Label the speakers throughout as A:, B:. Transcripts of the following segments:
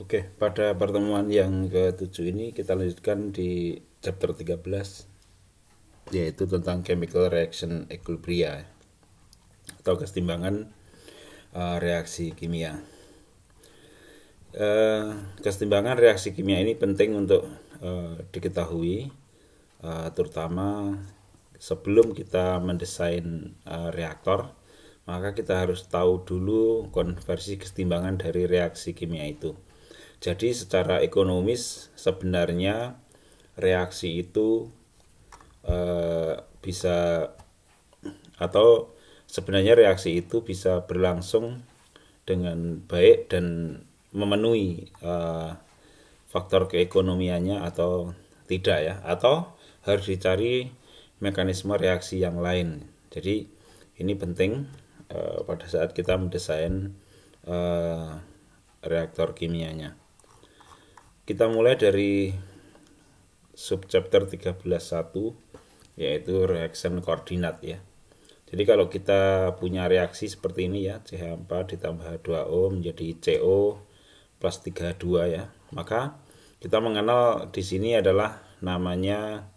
A: Oke, pada pertemuan yang ke-7 ini kita lanjutkan di chapter 13, yaitu tentang chemical reaction equilibria atau kesetimbangan reaksi kimia. Kesetimbangan reaksi kimia ini penting untuk diketahui, terutama sebelum kita mendesain reaktor, maka kita harus tahu dulu konversi kesetimbangan dari reaksi kimia itu. Jadi secara ekonomis sebenarnya reaksi itu bisa, atau sebenarnya reaksi itu bisa berlangsung dengan baik dan memenuhi faktor keekonomiannya atau tidak ya, atau harus dicari mekanisme reaksi yang lain. Jadi ini penting pada saat kita mendesain reaktor kimianya. Kita mulai dari subchapter 13.1, yaitu reaction koordinat ya. Jadi kalau kita punya reaksi seperti ini ya, CH4 ditambah H2O menjadi CO plus 3H2 ya, maka kita mengenal di sini adalah namanya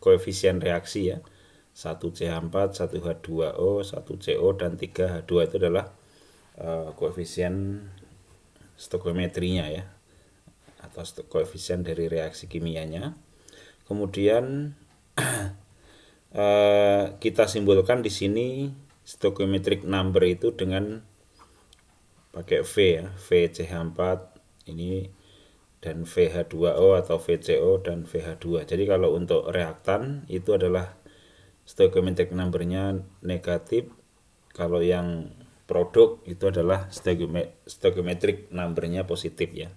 A: koefisien reaksi ya. 1CH4, 1H2O, 1CO, dan 3H2 itu adalah koefisien stoikiometrinya ya, atau koefisien dari reaksi kimianya. Kemudian kita simbolkan di sini stoichiometric number itu dengan pakai V ya, VCH4 ini, dan VH2O atau VCO dan VH2. Jadi kalau untuk reaktan itu adalah stoichiometric numbernya negatif, kalau yang produk itu adalah stoichiometric numbernya positif ya.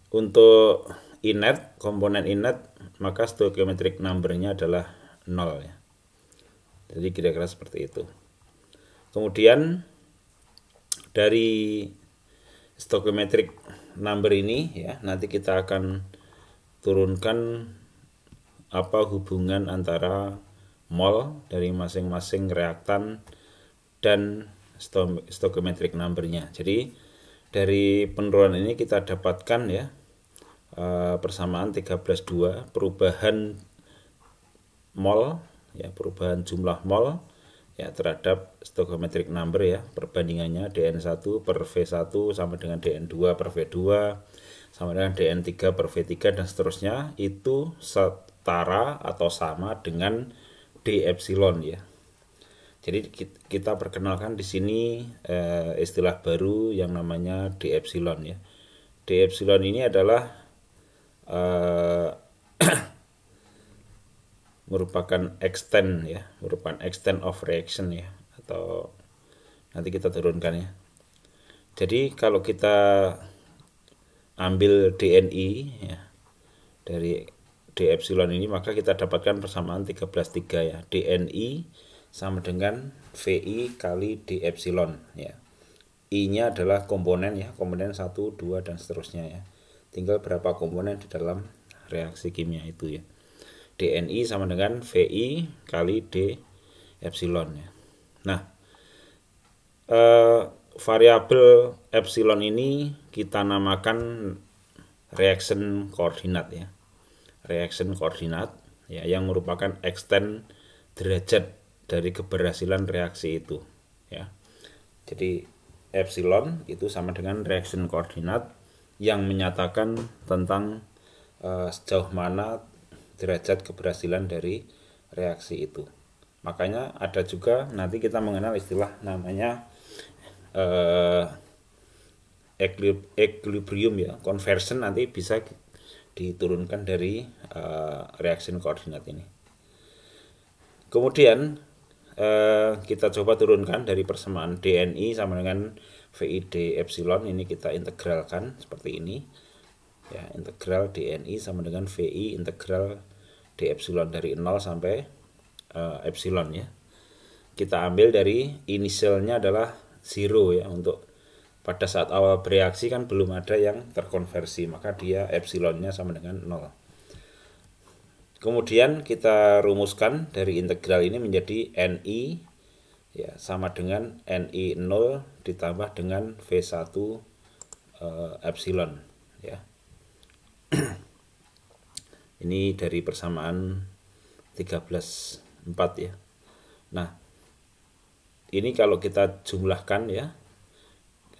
A: Untuk inert, komponen inert, maka stoichiometric numbernya adalah 0 ya. Jadi kira-kira seperti itu. Kemudian dari stoichiometric number ini ya, nanti kita akan turunkan apa hubungan antara mol dari masing-masing reaktan dan stoichiometric numbernya. Jadi dari penurunan ini kita dapatkan ya persamaan 13,2, perubahan mol ya, perubahan jumlah mol ya terhadap stoichiometric number ya, perbandingannya dN1 per V1 sama dengan dN2 per V2 sama dengan dN3 per V3 dan seterusnya, itu setara atau sama dengan d epsilon ya. Jadi kita perkenalkan di sini istilah baru yang namanya d epsilon ya. D epsilon ini adalah merupakan extent ya, merupakan extent of reaction ya, atau nanti kita turunkan ya. Jadi kalau kita ambil DNI ya, dari D epsilon ini, maka kita dapatkan persamaan 13,3 ya. DNI sama dengan VI kali D epsilon ya. I-nya adalah komponen ya, komponen 1, 2 dan seterusnya ya. Tinggal berapa komponen di dalam reaksi kimia itu ya. DNI sama dengan VI kali D epsilon ya. Nah, variabel epsilon ini kita namakan reaction koordinat ya. Reaction koordinat ya, yang merupakan extent derajat dari keberhasilan reaksi itu ya. Jadi epsilon itu sama dengan reaction koordinat yang menyatakan tentang sejauh mana derajat keberhasilan dari reaksi itu. Makanya ada juga nanti kita mengenal istilah namanya equilibrium ya, conversion nanti bisa diturunkan dari reaction koordinat ini. Kemudian kita coba turunkan dari persamaan DNI sama dengan VID epsilon, ini kita integralkan seperti ini ya, integral DNI sama dengan VI integral D epsilon dari 0 sampai epsilon ya. Kita ambil dari inisialnya adalah 0 ya, untuk pada saat awal bereaksi kan belum ada yang terkonversi, maka dia epsilonnya sama dengan 0. Kemudian kita rumuskan dari integral ini menjadi NI ya, sama dengan NI 0 ditambah dengan V1 epsilon ya. Ini dari persamaan 13/4 ya. Nah, ini kalau kita jumlahkan ya,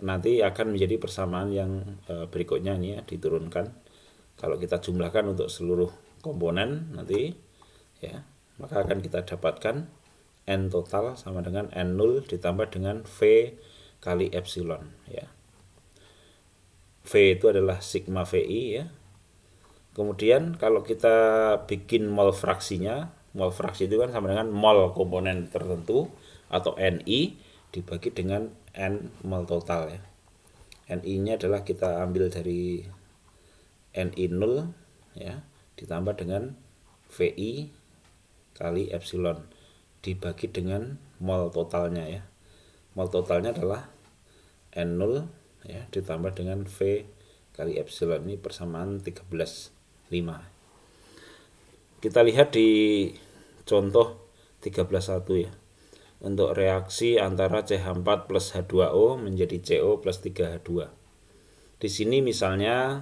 A: nanti akan menjadi persamaan yang berikutnya ini ya, diturunkan. Kalau kita jumlahkan untuk seluruh komponen nanti ya, maka akan kita dapatkan N total sama dengan N0 ditambah dengan V kali epsilon ya. V itu adalah sigma VI ya. Kemudian kalau kita bikin mol fraksinya, mol fraksi itu kan sama dengan mol komponen tertentu atau Ni dibagi dengan N mol total ya. Ni-nya adalah kita ambil dari Ni0 ya, ditambah dengan Vi kali epsilon dibagi dengan mol totalnya ya. Mol totalnya adalah N0 ya, ditambah dengan V kali epsilon. Ini persamaan 13/5. Kita lihat di contoh 13.1 ya. Untuk reaksi antara CH4 plus H2O menjadi CO plus 3H2. Di sini misalnya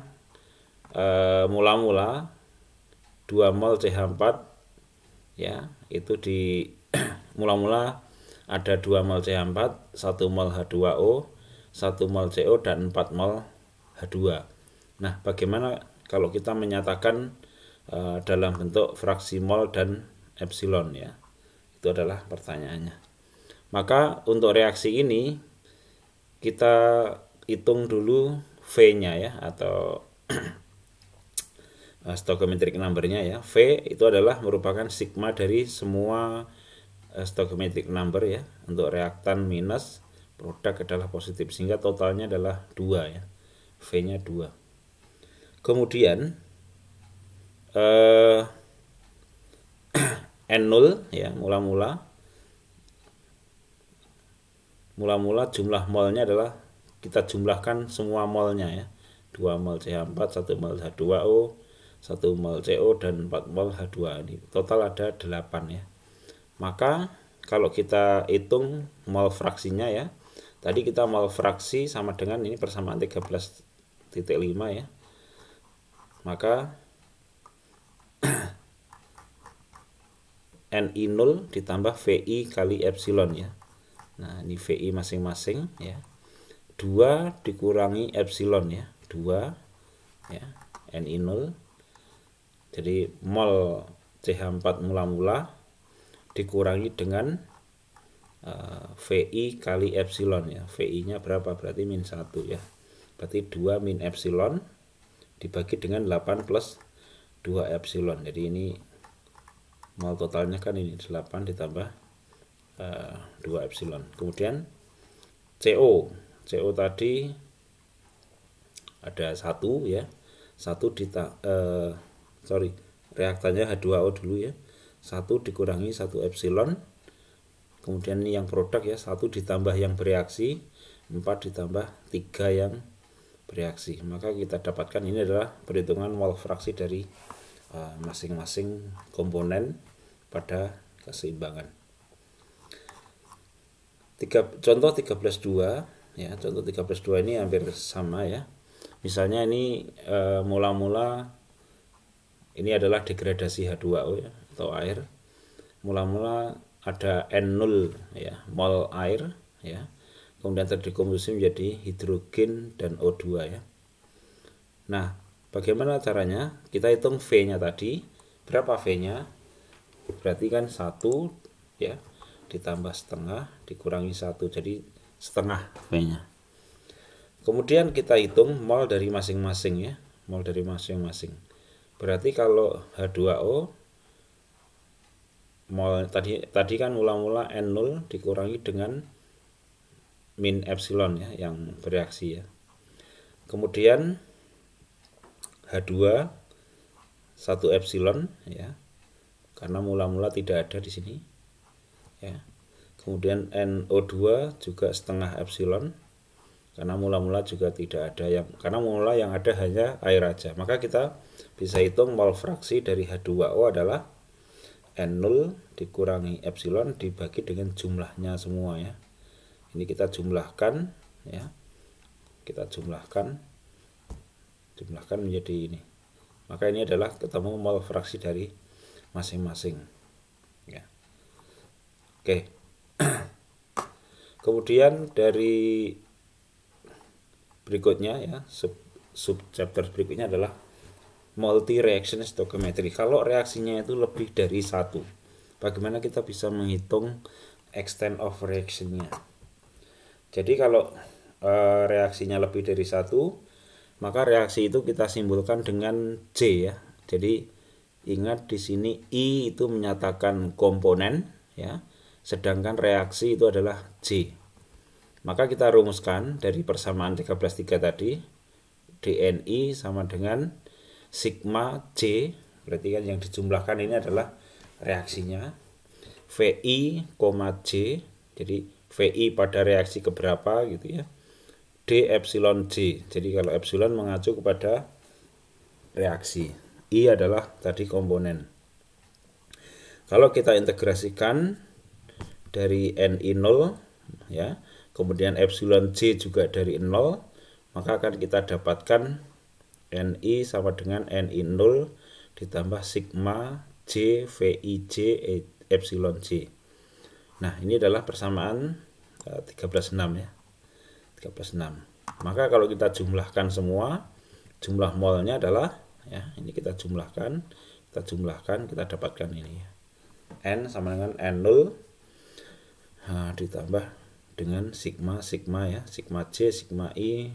A: mula-mula 2 mol CH4 ya, itu di mula-mula ada 2 mol CH4, 1 mol H2O, 1 mol CO dan 4 mol H2. Nah, bagaimana kalau kita menyatakan dalam bentuk fraksi mol dan epsilon ya? Itu adalah pertanyaannya. Maka untuk reaksi ini kita hitung dulu V-nya ya, atau stoichiometric number-nya ya. V itu adalah merupakan sigma dari semua stoichiometric number ya. Untuk reaktan minus, produk adalah positif, sehingga totalnya adalah 2 ya. V-nya 2. Kemudian N0 ya, mula-mula jumlah molnya adalah kita jumlahkan semua molnya ya. 2 mol CH4, 1 mol H2O, 1 mol CO dan 4 mol H2. Ini total ada 8 ya. Maka kalau kita hitung mol fraksinya ya, tadi kita mol fraksi sama dengan ini persamaan 13.5 ya. Maka Ni0 ditambah Vi kali epsilon ya. Nah, ini Vi masing-masing ya. 2 dikurangi epsilon ya. 2 ya, Ni0. Jadi mol CH4 mula-mula dikurangi dengan Vi kali epsilon ya. Vi-nya berapa? Berarti min 1 ya. Berarti 2 min epsilon dibagi dengan 8 plus 2 epsilon. Jadi ini mol totalnya kan ini 8 ditambah 2 epsilon. Kemudian CO tadi ada 1 ya. 1 reaktannya H2O dulu ya. 1 dikurangi 1 epsilon. Kemudian ini yang produk ya, 1 ditambah yang bereaksi, 4 ditambah 3 yang bereaksi. Maka kita dapatkan ini adalah perhitungan mol fraksi dari masing-masing komponen pada keseimbangan. Contoh 13.2 ya, contoh 13.2 ini hampir sama ya. Misalnya ini mula-mula ini adalah degradasi H2O ya, atau air. Mula-mula ada N0 ya, mol air ya. Kemudian terdekomposisi menjadi hidrogen dan O2 ya. Nah, bagaimana caranya? Kita hitung V-nya tadi. Berapa V-nya? Berarti kan 1 ya, ditambah setengah dikurangi 1, jadi setengah V-nya. Kemudian kita hitung mol dari masing-masing ya, mol dari masing-masing. Berarti kalau H2O mol tadi kan mula-mula N0 dikurangi dengan min epsilon ya, yang bereaksi ya. Kemudian H2 1 epsilon ya, karena mula-mula tidak ada di sini ya. Kemudian NO2 juga setengah epsilon, karena mula-mula juga tidak ada yang, karena mula yang ada hanya air aja. Maka kita bisa hitung mol fraksi dari H2O adalah N0 dikurangi epsilon dibagi dengan jumlahnya semua ya. Ini kita jumlahkan ya. kita jumlahkan menjadi ini. Maka ini adalah ketemu mol fraksi dari masing-masing ya. Oke. Kemudian dari berikutnya ya, sub chapter berikutnya adalah multi reaction stoichiometry. Kalau reaksinya itu lebih dari satu, bagaimana kita bisa menghitung extent of reaction-nya? Jadi kalau reaksinya lebih dari satu, maka reaksi itu kita simbolkan dengan J ya. Jadi ingat di sini I itu menyatakan komponen ya, sedangkan reaksi itu adalah J. Maka kita rumuskan dari persamaan 13,3 tadi, dNi sama dengan sigma J, berarti kan yang dijumlahkan ini adalah reaksinya, VI, J, jadi VI pada reaksi keberapa gitu ya, D epsilon J, jadi kalau epsilon mengacu kepada reaksi, I adalah tadi komponen. Kalau kita integrasikan dari Ni 0 ya, kemudian epsilon J juga dari 0, maka akan kita dapatkan Ni sama dengan Ni 0 ditambah sigma J VIJ epsilon J. Nah, ini adalah persamaan 13,6 ya. 13,6. Maka kalau kita jumlahkan semua, jumlah molnya adalah ya, ini kita jumlahkan, kita dapatkan ini ya. N sama dengan N0 ditambah dengan sigma ya, sigma J, sigma I,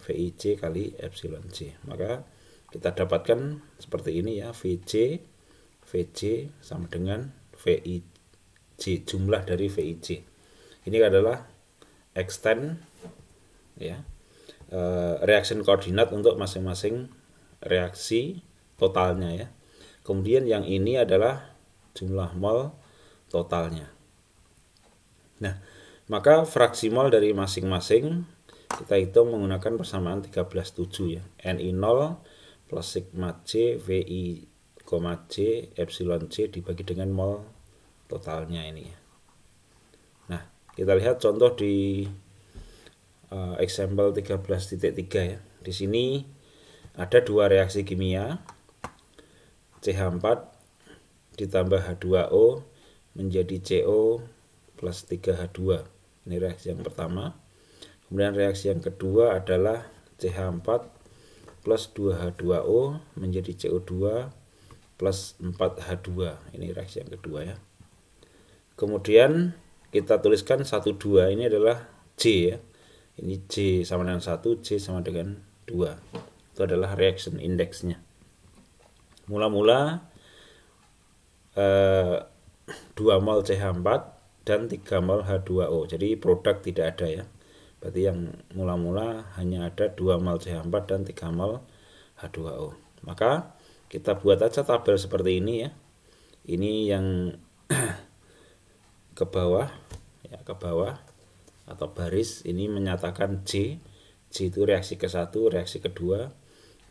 A: VIJ kali epsilon J. Maka kita dapatkan seperti ini ya, VJ sama dengan VIJ, jumlah dari VIJ. Ini adalah extent ya, reaction koordinat untuk masing-masing reaksi totalnya ya. Kemudian yang ini adalah jumlah mol totalnya. Nah, maka fraksi mol dari masing-masing kita hitung menggunakan persamaan 13,7 ya. Ni 0 plus sigma J VI, J epsilon J dibagi dengan mol totalnya ini ya. Nah, kita lihat contoh di example 13.3 ya. Di sini ada dua reaksi kimia, CH4 ditambah H2O menjadi CO plus 3H2. Ini reaksi yang pertama. Kemudian reaksi yang kedua adalah CH4 plus 2H2O menjadi CO2 plus 4H2. Ini reaksi yang kedua ya. Kemudian kita tuliskan 1, 2. Ini adalah J ya. Ini J sama dengan 1, J sama dengan 2. Itu adalah reaction index-nya. Mula-mula 2 mol CH4 dan 3 mol H2O. Jadi produk tidak ada ya. Berarti yang mula-mula hanya ada 2 mol CH4 dan 3 mol H2O. Maka kita buat aja tabel seperti ini ya. Ini yang ke bawah ya, ke bawah atau baris ini menyatakan J. J itu reaksi ke-1, reaksi kedua.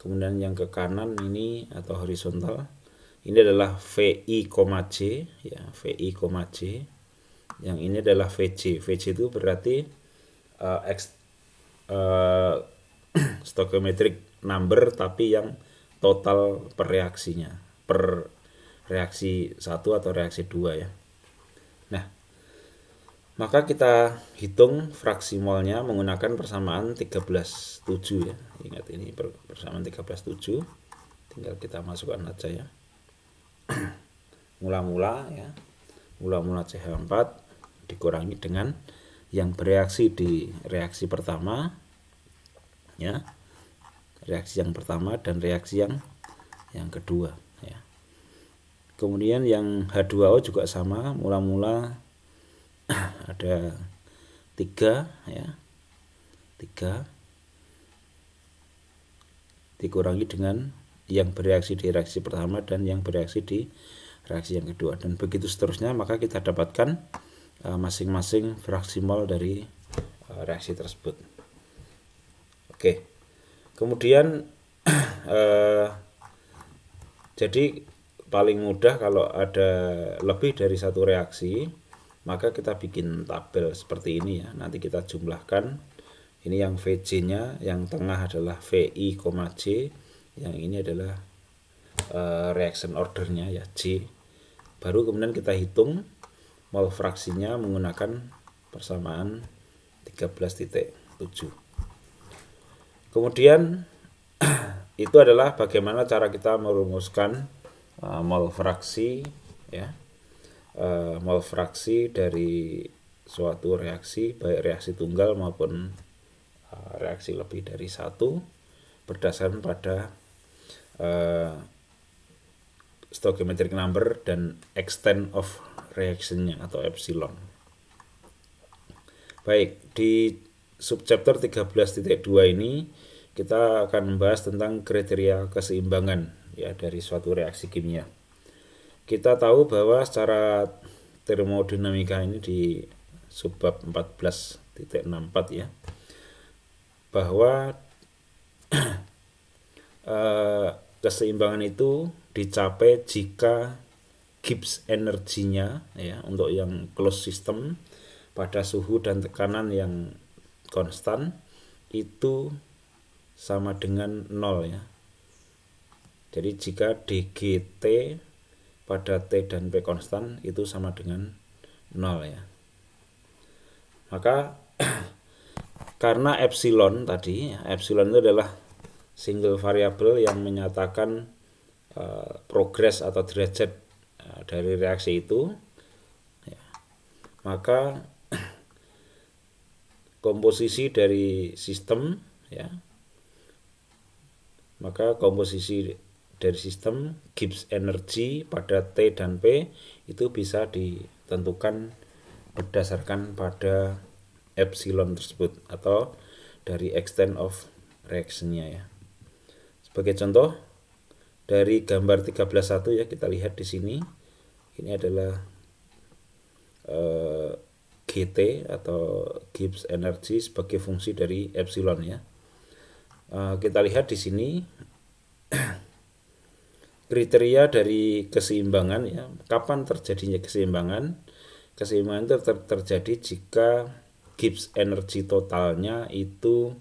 A: Kemudian yang ke kanan ini atau horizontal ini adalah VI, J ya, VI, J. Yang ini adalah VJ. VJ itu berarti stoichiometric number tapi yang total per reaksinya, per reaksi 1 atau reaksi 2 ya. Nah, maka kita hitung fraksi molnya menggunakan persamaan 13,7 ya. Ingat ini persamaan 13,7. Tinggal kita masukkan aja ya. Mula-mula ya. Mula-mula CH4 dikurangi dengan yang bereaksi di reaksi pertama ya, reaksi yang pertama dan reaksi yang kedua ya. Kemudian yang H2O juga sama, mula-mula ada 3 ya, 3 dikurangi dengan yang bereaksi di reaksi pertama dan yang bereaksi di reaksi yang kedua, dan begitu seterusnya. Maka kita dapatkan masing-masing fraksi mol dari reaksi tersebut. Oke. Kemudian jadi paling mudah kalau ada lebih dari satu reaksi, maka kita bikin tabel seperti ini ya. Nanti kita jumlahkan Ini yang VJ-nya, yang tengah adalah VI, J, yang ini adalah reaction ordernya ya J. Baru kemudian kita hitung mol fraksinya menggunakan persamaan 13.7. Kemudian itu adalah bagaimana cara kita merumuskan mol fraksi ya. Mol fraksi dari suatu reaksi, baik reaksi tunggal maupun reaksi lebih dari satu, berdasarkan pada stoichiometric number dan extent of reaction-nya atau epsilon. Baik, di subchapter 13.2 ini kita akan membahas tentang kriteria keseimbangan ya dari suatu reaksi kimia. Kita tahu bahwa secara termodinamika ini di subbab 14.64 ya, bahwa keseimbangan itu dicapai jika Gibbs energinya ya untuk yang closed system pada suhu dan tekanan yang konstan itu sama dengan 0 ya. Jadi jika dgt pada T dan P konstan itu sama dengan 0 ya. Maka karena epsilon tadi, epsilon itu adalah single variable yang menyatakan progres atau derajat dari reaksi itu ya, maka komposisi dari sistem ya, maka komposisi dari sistem Gibbs energy pada T dan P itu bisa ditentukan berdasarkan pada epsilon tersebut atau dari extent of reaction-nya ya. Sebagai contoh dari gambar 13.1 ya, kita lihat di sini ini adalah GT atau Gibbs energy sebagai fungsi dari epsilon ya. Kita lihat di sini kriteria dari keseimbangan ya. Kapan terjadinya keseimbangan? Keseimbangan itu terjadi jika Gibbs energy totalnya itu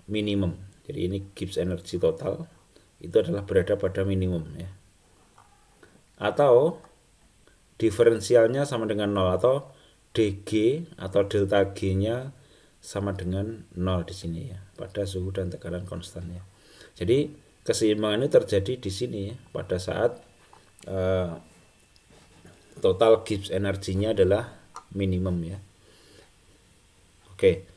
A: minimum. Jadi ini Gibbs energy total itu adalah berada pada minimum ya. Atau diferensialnya sama dengan 0 atau dg atau delta g-nya sama dengan 0 di sini ya, pada suhu dan tekanan konstan ya. Jadi keseimbangan ini terjadi di sini ya, pada saat total Gibbs energinya adalah minimum ya. Oke.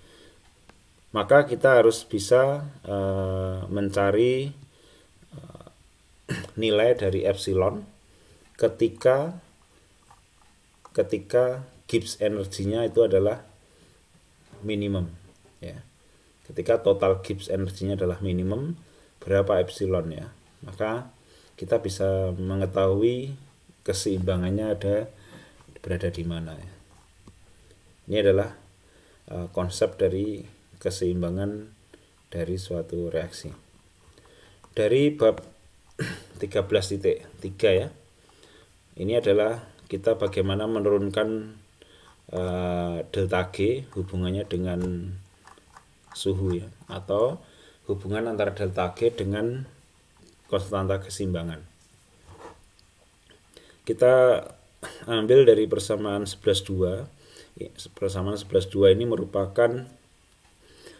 A: Maka kita harus bisa mencari nilai dari epsilon ketika Gibbs energinya itu adalah minimum ya. Ketika total Gibbs energinya adalah minimum, berapa epsilon ya, maka kita bisa mengetahui keseimbangannya berada di mana ya. Ini adalah konsep dari keseimbangan dari suatu reaksi. Dari bab 13.3 ya, ini adalah kita bagaimana menurunkan delta G hubungannya dengan suhu ya, atau hubungan antara delta G dengan konstanta keseimbangan. Kita ambil dari persamaan 11.2. Persamaan 11.2 ini merupakan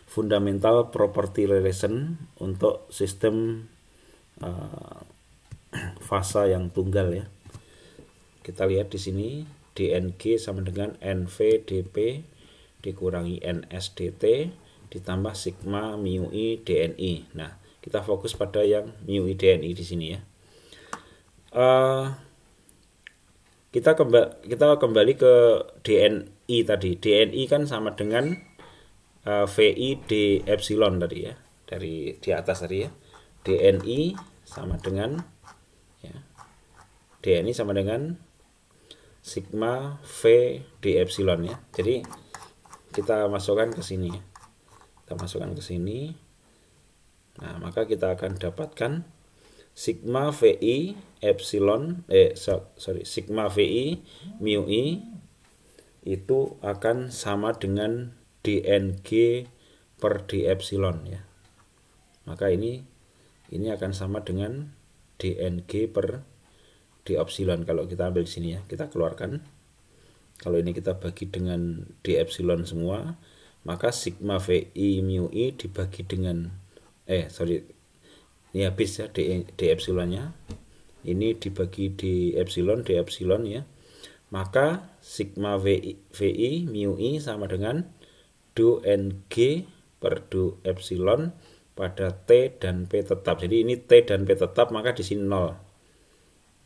A: fundamental property relation untuk sistem fasa yang tunggal ya. Kita lihat di sini dNg sama dengan NV dP dikurangi NS dt ditambah sigma mu i dNi. Nah, kita fokus pada yang mu i dNi di sini ya. Kita kembali ke dNi tadi. dNi kan sama dengan VI d epsilon tadi ya, dari di atas tadi ya. dNi sama dengan ya, dNi sama dengan sigma V d epsilon ya. Jadi kita masukkan ke sini ya. Kita masukkan ke sini. Nah, maka kita akan dapatkan sigma VI epsilon sigma VI mu i itu akan sama dengan dNg per d epsilon ya. Maka ini akan sama dengan dNg per d epsilon kalau kita ambil di sini ya. Kita keluarkan. Kalau ini kita bagi dengan d epsilon semua, maka sigma VI mu I dibagi dengan ini habis ya d epsilonnya. Ini dibagi d epsilon ya. Maka sigma VI mu I sama dengan do NG per do epsilon pada T dan P tetap. Jadi ini T dan P tetap, maka di sini 0.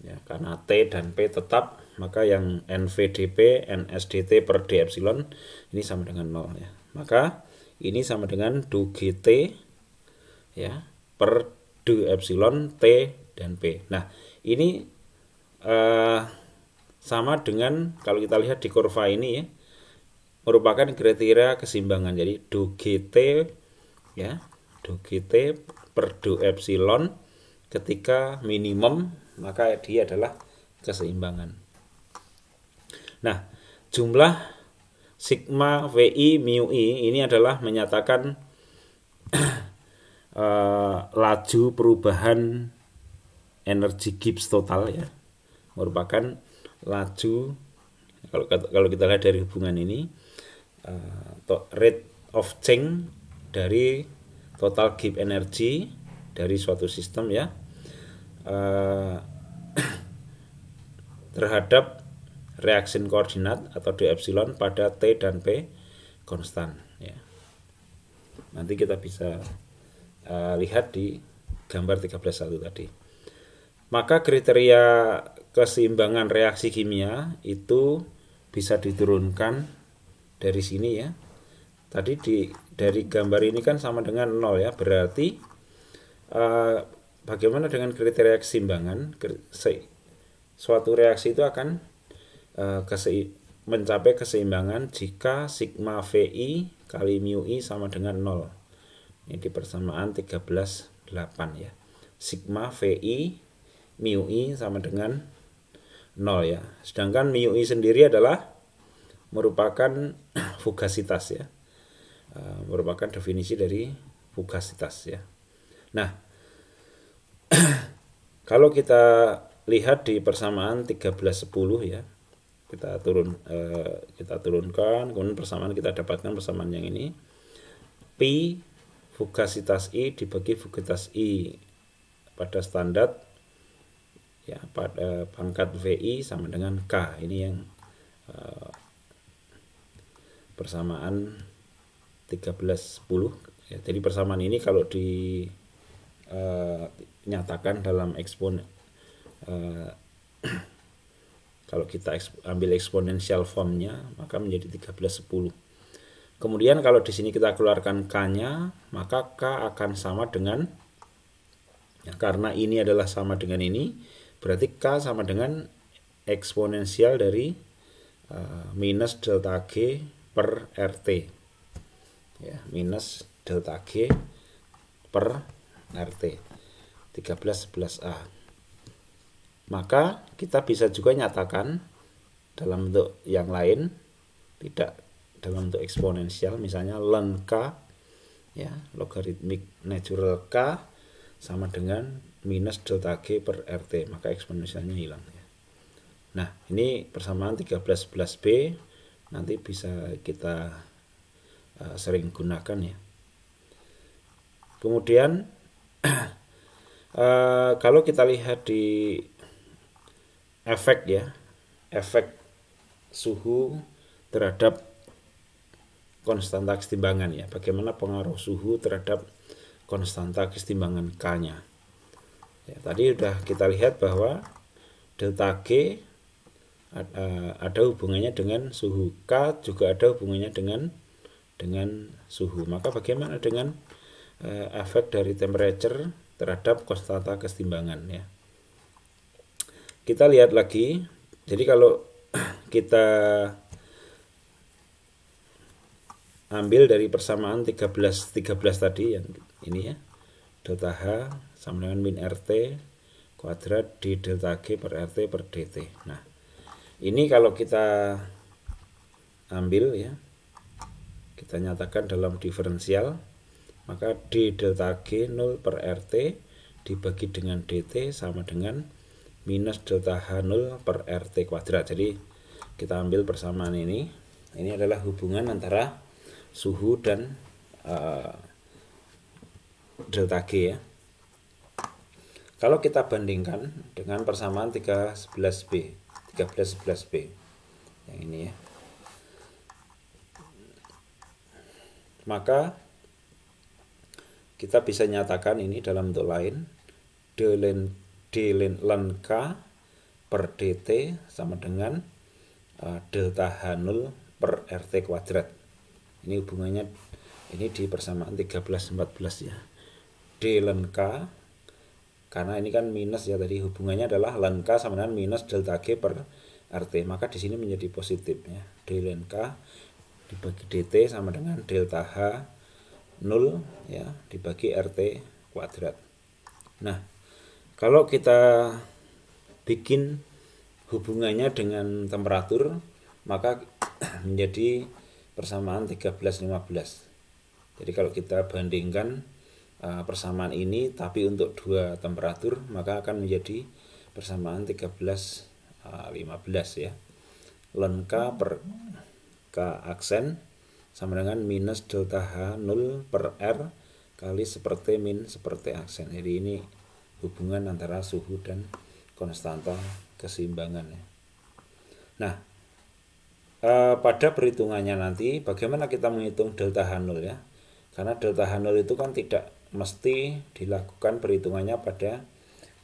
A: Ya, karena T dan P tetap, maka yang NVDP, NSDT per D epsilon ini sama dengan 0 ya. Maka ini sama dengan do GT ya per do epsilon T dan P. Nah, ini sama dengan kalau kita lihat di kurva ini ya, merupakan kriteria keseimbangan. Jadi do GT ya, do GT per do epsilon ketika minimum, maka dia adalah keseimbangan. Nah, jumlah sigma VI mu I ini adalah menyatakan laju perubahan energi Gibbs total ya, merupakan laju kalau kita lihat dari hubungan ini rate of change dari total Gibbs energy dari suatu sistem ya terhadap reaction koordinat atau d epsilon pada T dan P konstan ya. Nanti kita bisa lihat di gambar 13.1 tadi. Maka kriteria keseimbangan reaksi kimia itu bisa diturunkan dari sini ya. Tadi dari gambar ini kan sama dengan 0 ya. Berarti bagaimana dengan kriteria keseimbangan? Suatu reaksi itu akan mencapai keseimbangan jika sigma VI kali mu I sama dengan 0. Ini di persamaan 13.8 ya. Sigma VI mu I sama dengan 0 ya. Sedangkan mu I sendiri adalah merupakan fugasitas ya. Merupakan definisi dari fugasitas ya. Nah, kalau kita lihat di persamaan 13.10 ya. Kita turunkan, kemudian persamaan kita dapatkan persamaan yang ini. Pi fugasitas I dibagi fugasitas I pada standar ya pada pangkat VI sama dengan K. Ini yang persamaan 13.10 ya. Jadi persamaan ini kalau dinyatakan dalam kalau kita ambil eksponensial formnya maka menjadi 13.10. Kemudian kalau di sini kita keluarkan K-nya, maka K akan sama dengan ya, karena ini adalah sama dengan ini, berarti K sama dengan eksponensial dari minus delta G per RT ya, minus delta G per RT 1311A. Maka kita bisa juga nyatakan dalam bentuk yang lain, tidak dalam bentuk eksponensial, misalnya ln K ya, logaritmik natural K sama dengan minus delta G per RT, maka eksponensialnya hilang ya. Nah, ini persamaan 1311B nanti bisa kita sering gunakan ya. Kemudian kalau kita lihat di efek ya, efek suhu terhadap konstanta keseimbangan ya, bagaimana pengaruh suhu terhadap konstanta keseimbangan K-nya ya. Tadi sudah kita lihat bahwa delta G ada hubungannya dengan suhu, K juga ada hubungannya dengan suhu. Maka bagaimana dengan efek dari temperature terhadap konstanta keseimbangan ya. Kita lihat lagi. Jadi kalau kita ambil dari persamaan 13 tadi yang ini ya, delta H sama dengan min RT kuadrat di delta G per RT per dt. Nah, ini kalau kita ambil ya, kita nyatakan dalam diferensial, maka D delta G 0 per RT dibagi dengan DT sama dengan minus delta H0 per RT kuadrat. Jadi kita ambil persamaan ini adalah hubungan antara suhu dan delta G ya. Kalau kita bandingkan dengan persamaan 1311B yang ini ya, maka kita bisa nyatakan ini dalam bentuk lain, d ln K per dt sama dengan delta H0 per RT kuadrat. Ini hubungannya ini di persamaan 1314 ya. D ln K, karena ini kan minus ya, tadi hubungannya adalah ln K sama dengan minus delta G per RT, maka di sini menjadi positif ya. D ln K dibagi dt sama dengan delta H 0 ya dibagi RT kuadrat. Nah, kalau kita bikin hubungannya dengan temperatur, maka menjadi persamaan 1315. Jadi kalau kita bandingkan persamaan ini tapi untuk dua temperatur, maka akan menjadi persamaan 1315 ya. Ln K per K aksen sama dengan minus delta H0 per R kali seperti min seperti aksen. Jadi ini hubungan antara suhu dan konstanta keseimbangan ya. Nah, pada perhitungannya nanti bagaimana kita menghitung delta H0 ya, karena delta H0 itu kan tidak mesti dilakukan perhitungannya pada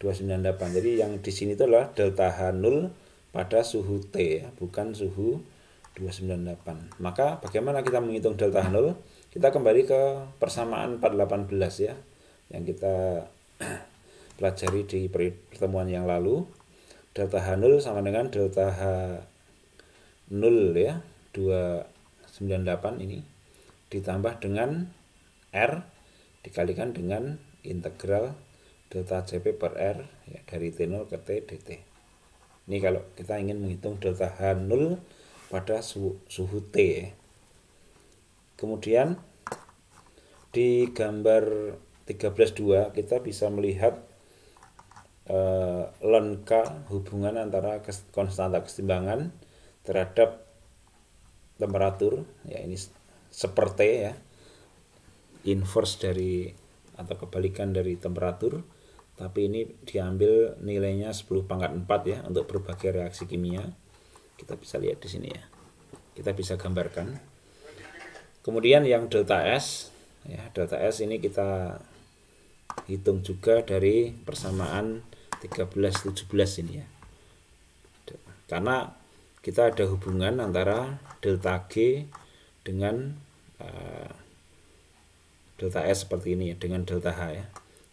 A: 298. Jadi yang di sini itu adalah delta H0 pada suhu T ya, bukan suhu 298. Maka bagaimana kita menghitung delta H0? Kita kembali ke persamaan 418 ya, yang kita pelajari di pertemuan yang lalu. Delta H0 sama dengan delta H0 ya, 298 ini ditambah dengan R dikalikan dengan integral delta Cp per R ya, dari T0 ke T dt. Ini kalau kita ingin menghitung delta H0 pada suhu T ya. Kemudian di gambar 13.2 kita bisa melihat ln K, hubungan antara konstanta keseimbangan terhadap temperatur ya, ini seperti ya, inverse dari atau kebalikan dari temperatur, tapi ini diambil nilainya 10⁴ ya untuk berbagai reaksi kimia. Kita bisa lihat di sini ya, kita bisa gambarkan. Kemudian yang delta S ya, delta S ini kita hitung juga dari persamaan 1317 ini ya, karena kita ada hubungan antara delta G dengan delta S seperti ini ya, dengan delta H ya.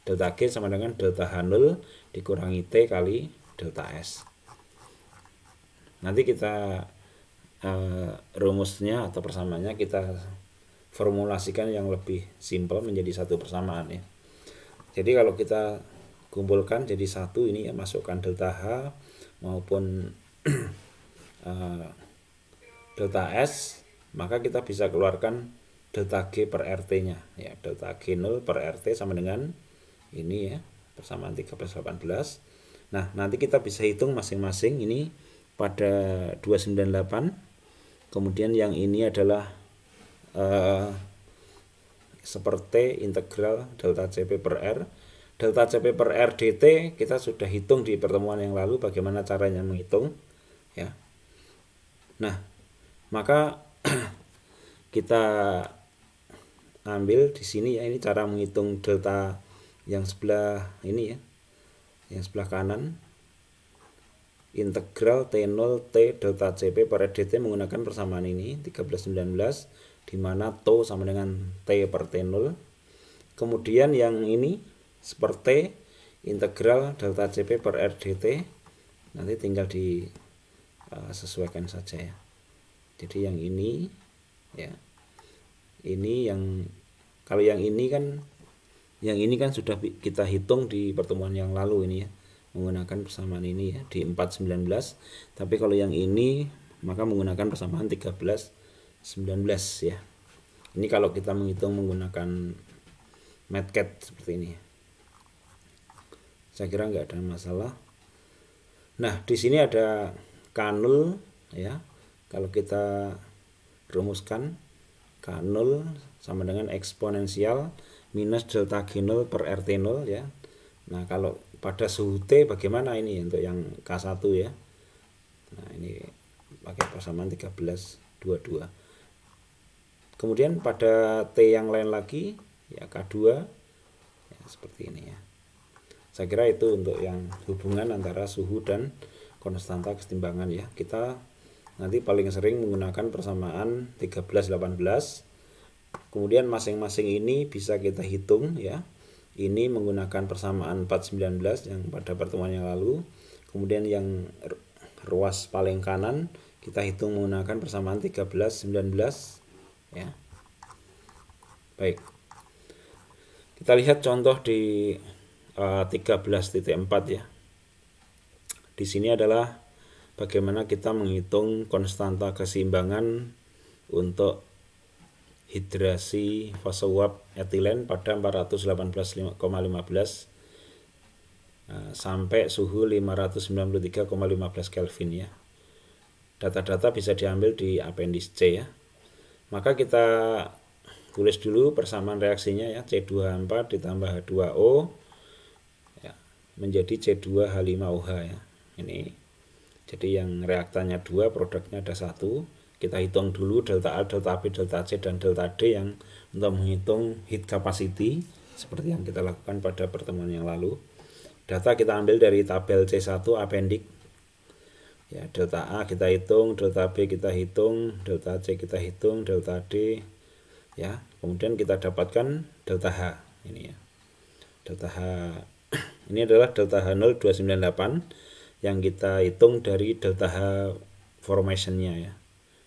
A: Delta G sama dengan delta H0 dikurangi T kali delta S. Nanti kita rumusnya atau persamaannya kita formulasikan yang lebih simpel menjadi satu persamaan ya. Jadi kalau kita kumpulkan jadi satu ini ya, masukkan delta H maupun delta S, maka kita bisa keluarkan delta G per RT nya ya. Delta G0 per RT sama dengan ini ya, persamaan 1318. Nah, nanti kita bisa hitung masing-masing ini pada 298. Kemudian yang ini adalah seperti integral delta Cp per R. Delta Cp per R dt kita sudah hitung di pertemuan yang lalu bagaimana caranya menghitung ya. Nah, maka kita ambil di sini ya, ini cara menghitung delta yang sebelah ini ya, yang sebelah kanan, integral T0 T delta Cp per dt menggunakan persamaan ini 1319, di mana tau sama dengan T per T0. Kemudian yang ini seperti integral delta Cp per R dt, nanti tinggal disesuaikan saja ya. Jadi yang ini ya, ini yang kalau yang ini kan sudah kita hitung di pertemuan yang lalu ini ya, menggunakan persamaan ini ya di 419. Tapi kalau yang ini maka menggunakan persamaan 1319 ya. Ini kalau kita menghitung menggunakan MATLAB seperti ini. Saya kira nggak ada masalah. Nah, di sini ada K0 ya. Kalau kita rumuskan K0 sama dengan eksponensial minus delta G0 per RT0 ya. Nah, kalau pada suhu T bagaimana ini untuk yang K1 ya. Nah, ini pakai persamaan 13/22. Kemudian pada T yang lain lagi ya K2 ya, seperti ini ya. Saya kira itu untuk yang hubungan antara suhu dan konstanta kesetimbangan ya. Kita nanti paling sering menggunakan persamaan 13/18. Kemudian masing-masing ini bisa kita hitung ya. Ini menggunakan persamaan 4/19 yang pada pertemuan yang lalu. Kemudian yang ruas paling kanan kita hitung menggunakan persamaan 13/19 ya. Baik. Kita lihat contoh di 13.4 ya. Di sini adalah bagaimana kita menghitung konstanta keseimbangan untuk hidrasi fase uap etilen pada 418,15 sampai suhu 593,15 Kelvin ya. Data-data bisa diambil di appendix C ya. Maka kita tulis dulu persamaan reaksinya ya, C2H4 ditambah H2O ya, menjadi C2H5OH ya. Ini jadi yang reaktannya 2, produknya ada 1. Kita hitung dulu delta A, delta B, delta C, dan delta D yang untuk menghitung heat capacity seperti yang kita lakukan pada pertemuan yang lalu. Data kita ambil dari tabel C1 appendix ya. Delta A kita hitung, delta B kita hitung, delta C kita hitung, delta D ya. Kemudian kita dapatkan delta H ini ya. Delta H ini adalah delta H0 298 yang kita hitung dari delta H formationnya ya.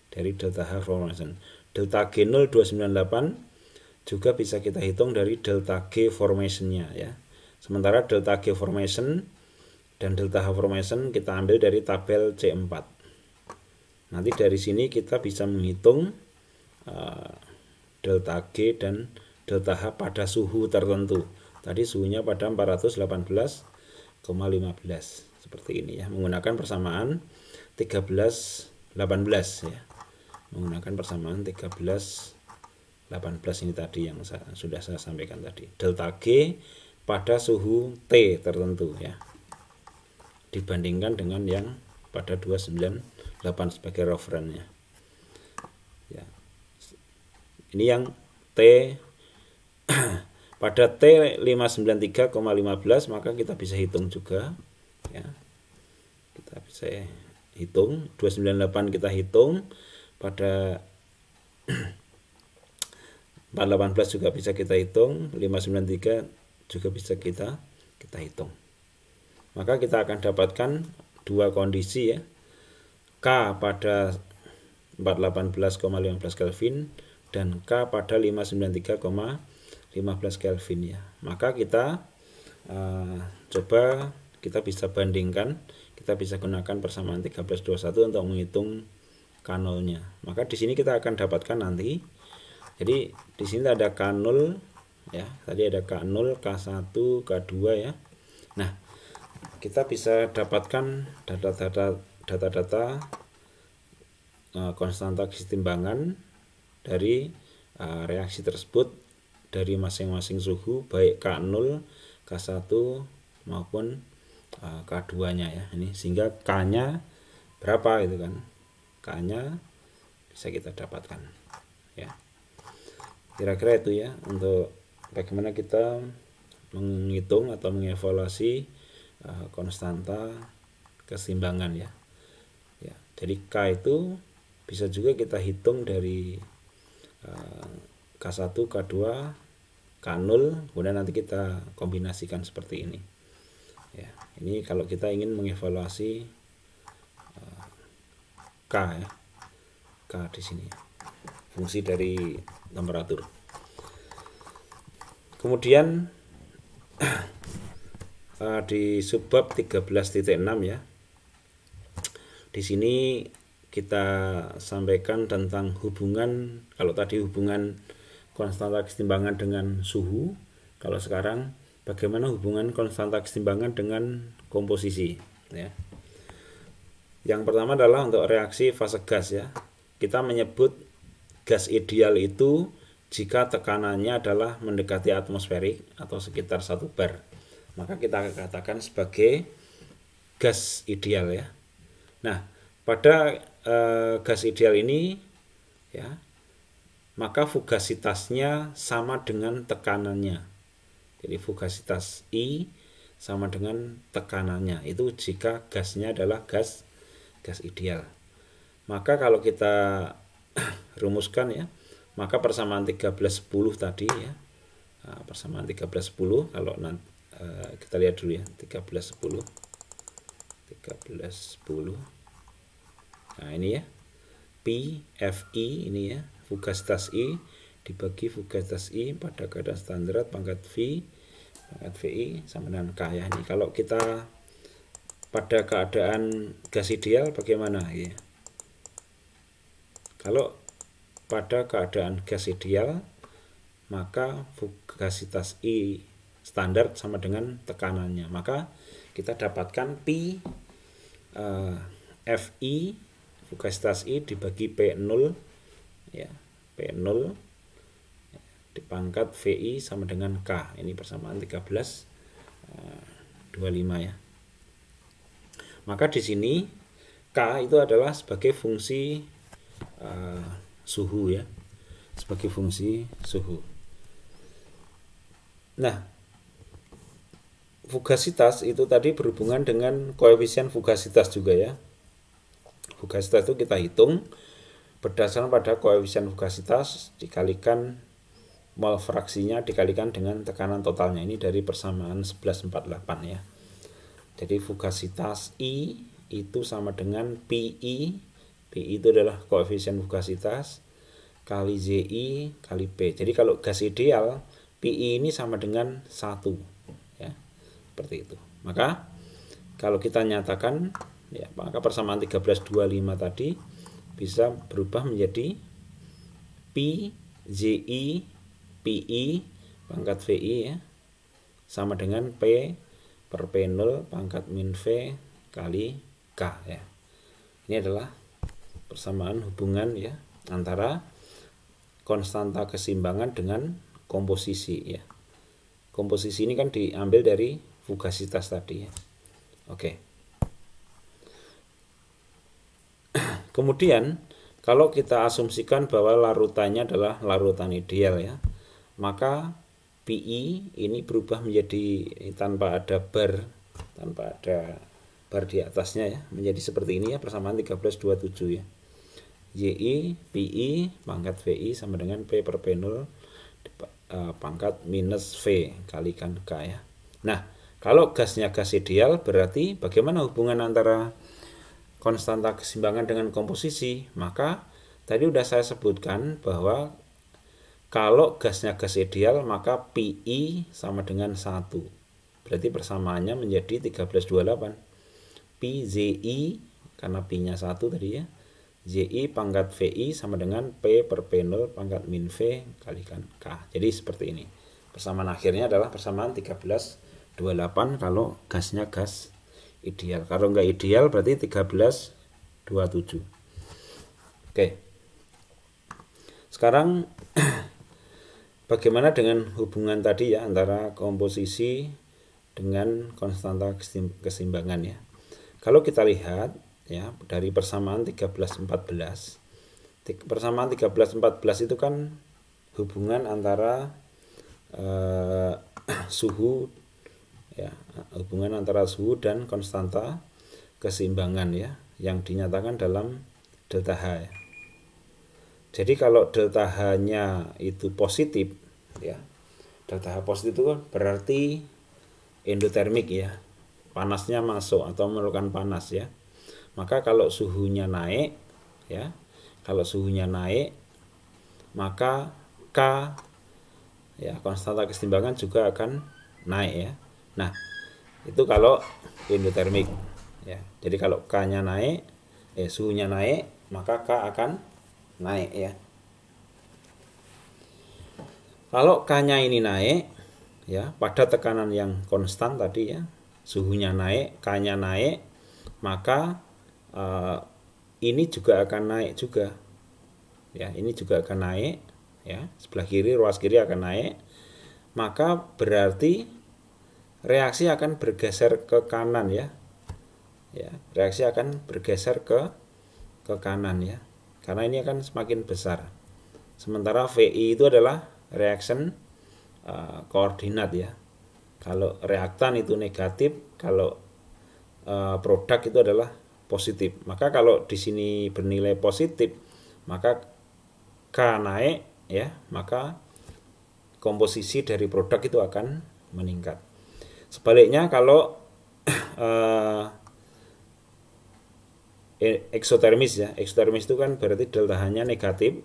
A: Dari delta H formation. Delta G0 298 juga bisa kita hitung dari delta G formationnya ya. Sementara delta G formation dan delta H formation kita ambil dari tabel C4. Nanti dari sini kita bisa menghitung delta G dan delta H pada suhu tertentu. Tadi suhunya pada 418,15 seperti ini ya. Menggunakan persamaan 13/18 ya. Menggunakan persamaan 13/18 ini tadi yang sudah saya sampaikan tadi. Delta G pada suhu T tertentu ya. Dibandingkan dengan yang pada 298 sebagai referennya. Ya. Ini yang T pada T 593,15 maka kita bisa hitung juga ya. Kita bisa hitung 298 kita hitung, pada 418 juga bisa kita hitung, 593 juga bisa kita hitung. Maka kita akan dapatkan dua kondisi ya. K pada 418,15 Kelvin dan K pada 593,15 Kelvin ya. Maka kita coba kita bisa bandingkan, kita bisa gunakan persamaan 13/21 untuk menghitung K0-nya. Maka di sini kita akan dapatkan nanti. Jadi di sini ada K0 ya. Tadi ada K0, K1, K2 ya. Nah, kita bisa dapatkan data-data konstanta kesetimbangan dari reaksi tersebut dari masing-masing suhu baik K0, K1 maupun K2-nya ya. Ini sehingga K-nya berapa gitu kan. K-nya bisa kita dapatkan ya. Kira-kira itu ya untuk bagaimana kita menghitung atau mengevaluasi konstanta keseimbangan ya. Ya, jadi K itu bisa juga kita hitung dari K1, K2, K0, kemudian nanti kita kombinasikan seperti ini. Ya, ini kalau kita ingin mengevaluasi K ya. K di sini. Fungsi dari temperatur. Kemudian di subbab 13.6 ya. Di sini kita sampaikan tentang hubungan, kalau tadi hubungan konstanta keseimbangan dengan suhu. Kalau sekarang bagaimana hubungan konstanta keseimbangan dengan komposisi ya. Yang pertama adalah untuk reaksi fase gas ya. Kita menyebut gas ideal itu jika tekanannya adalah mendekati atmosferik atau sekitar 1 bar. Maka kita katakan sebagai gas ideal ya. Nah, pada gas ideal ini ya, maka fugasitasnya sama dengan tekanannya. Jadi fugasitas I sama dengan tekanannya. Itu jika gasnya adalah gas ideal. Maka kalau kita rumuskan ya, maka persamaan 1310 tadi ya. Nah, persamaan 1310 kalau kita lihat dulu ya, 1310. Nah, ini ya. Pi Fi ini ya, fugasitas I dibagi fugasitas I pada keadaan standar pangkat V pangkat VI sama dengan K ya. Ini kalau kita pada keadaan gas ideal bagaimana ya? Kalau pada keadaan gas ideal maka fugasitas I standar sama dengan tekanannya. Maka kita dapatkan Pi Fi fugasitas I dibagi P0 ya, P0 dipangkat VI sama dengan K. Ini persamaan 1325 ya. Maka di sini K itu adalah sebagai fungsi suhu ya. Sebagai fungsi suhu. Nah, fugasitas itu tadi berhubungan dengan koefisien fugasitas juga ya. Fugasitas itu kita hitung berdasarkan pada koefisien fugasitas dikalikan mol fraksinya dikalikan dengan tekanan totalnya. Ini dari persamaan 1148 ya. Jadi fugasitas I itu sama dengan PI. PI itu adalah koefisien fugasitas kali ZI kali P. Jadi kalau gas ideal PI ini sama dengan 1 ya. Seperti itu. Maka kalau kita nyatakan ya, maka persamaan 1325 tadi bisa berubah menjadi Pi ZI PI pangkat VI ya, sama dengan P per P0 pangkat min V kali K ya. Ini adalah persamaan hubungan ya antara konstanta keseimbangan dengan komposisi ya. Komposisi ini kan diambil dari fugasitas tadi ya. Oke. Kemudian kalau kita asumsikan bahwa larutannya adalah larutan ideal ya, maka PI ini berubah menjadi tanpa ada bar di atasnya ya, menjadi seperti ini ya, persamaan 1327 ya. YI PI pangkat VI sama dengan P per P0 pangkat minus V kalikan K ya. Nah, kalau gasnya gas ideal berarti bagaimana hubungan antara konstanta keseimbangan dengan komposisi? Maka tadi sudah saya sebutkan bahwa kalau gasnya gas ideal maka PI sama dengan 1. Berarti persamaannya menjadi 1328. Pi ZI karena Pi-nya 1 tadi ya. ZI pangkat VI sama dengan P per P0 pangkat min V kalikan K. Jadi seperti ini. Persamaan akhirnya adalah persamaan 1328 kalau gasnya gas ideal. Kalau enggak ideal berarti 1327. Oke. Sekarang bagaimana dengan hubungan tadi ya antara komposisi dengan konstanta keseimbangan ya. Kalau kita lihat ya dari persamaan 1314. Persamaan 1314 itu kan hubungan antara suhu ya, hubungan antara suhu dan konstanta keseimbangan ya, yang dinyatakan dalam delta H ya. Jadi kalau delta H-nya itu positif ya, delta H positif itu berarti endotermik ya, panasnya masuk atau memerlukan panas ya. Maka kalau suhunya naik ya, kalau suhunya naik maka K ya, konstanta keseimbangan juga akan naik ya. Nah, itu kalau endotermik ya. Jadi kalau K-nya naik, suhunya naik, maka K akan naik ya. Kalau K-nya ini naik ya pada tekanan yang konstan tadi ya, suhunya naik, K-nya naik, maka ini juga akan naik juga. Ya, ini juga akan naik ya, sebelah kiri, ruas kiri akan naik. Maka berarti reaksi akan bergeser ke kanan ya. Ya, reaksi akan bergeser ke kanan ya. Karena ini akan semakin besar. Sementara VI itu adalah reaction koordinat ya. Kalau reaktan itu negatif, kalau produk itu adalah positif. Maka kalau di sini bernilai positif, maka K naik ya, maka komposisi dari produk itu akan meningkat. Sebaliknya kalau eksotermis ya, eksotermis itu kan berarti delta H-nya negatif,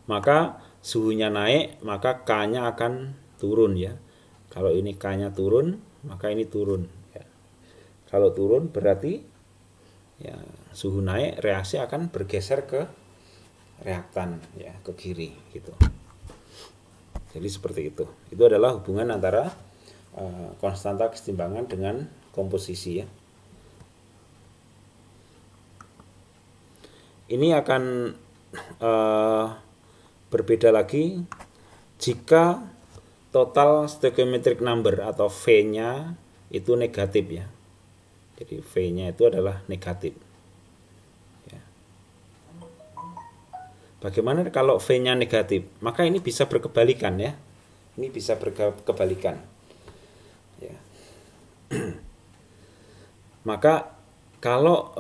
A: maka suhunya naik, maka K-nya akan turun ya. Kalau ini K-nya turun, maka ini turun ya. Kalau turun berarti ya suhu naik, reaksi akan bergeser ke reaktan ya, ke kiri gitu. Jadi seperti itu. Itu adalah hubungan antara konstanta kesetimbangan dengan komposisi ya. Ini akan berbeda lagi jika total stoichiometric number atau V-nya itu negatif ya. Jadi V-nya itu adalah negatif. Ya. Bagaimana kalau V-nya negatif? Maka ini bisa berkebalikan ya. Ini bisa berkebalikan. Ya. Maka kalau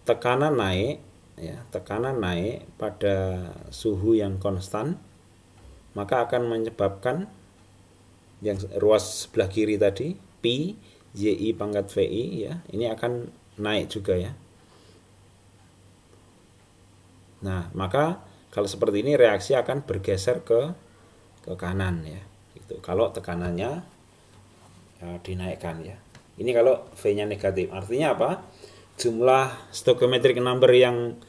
A: tekanan naik ya, tekanan naik pada suhu yang konstan, maka akan menyebabkan yang ruas sebelah kiri tadi Pi YI pangkat VI ya, ini akan naik juga ya. Nah, maka kalau seperti ini reaksi akan bergeser ke kanan ya. Gitu. Kalau tekanannya dinaikkan ya. Ini kalau V-nya negatif. Artinya apa? Jumlah stoichiometric number yang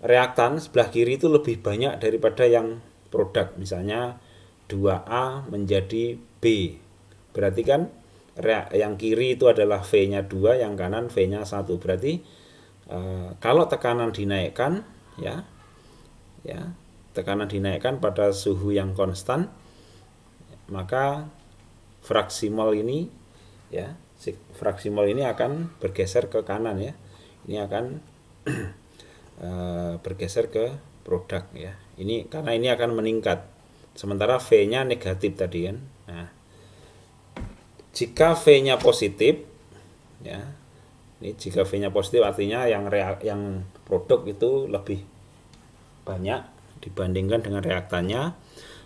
A: reaktan sebelah kiri itu lebih banyak daripada yang produk. Misalnya 2A menjadi B. Berarti kan yang kiri itu adalah V-nya 2, yang kanan V-nya 1. Berarti kalau tekanan dinaikkan ya, tekanan dinaikkan pada suhu yang konstan, maka fraksi mol ini ya, fraksi mol ini akan bergeser ke kanan ya. Ini akan bergeser ke produk ya. Ini karena ini akan meningkat. Sementara V-nya negatif tadi kan. Nah, jika V-nya positif ya. Ini jika V-nya positif artinya yang produk itu lebih banyak dibandingkan dengan reaktannya.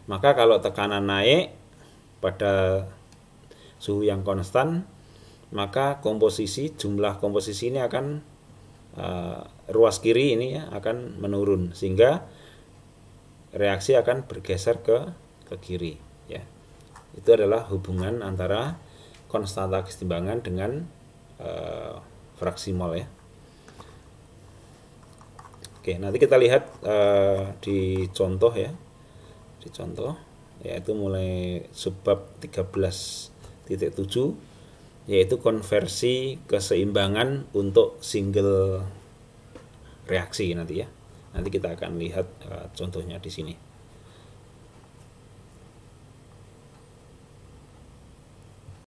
A: Maka kalau tekanan naik pada suhu yang konstan, maka jumlah komposisi ini akan ruas kiri ini ya, akan menurun, sehingga reaksi akan bergeser ke kiri ya. Itu adalah hubungan antara konstanta kesetimbangan dengan fraksi mol ya. Oke, nanti kita lihat di contoh ya. Di contoh yaitu mulai subbab 13.7, yaitu konversi keseimbangan untuk single reaksi nanti ya. Nanti kita akan lihat contohnya di sini.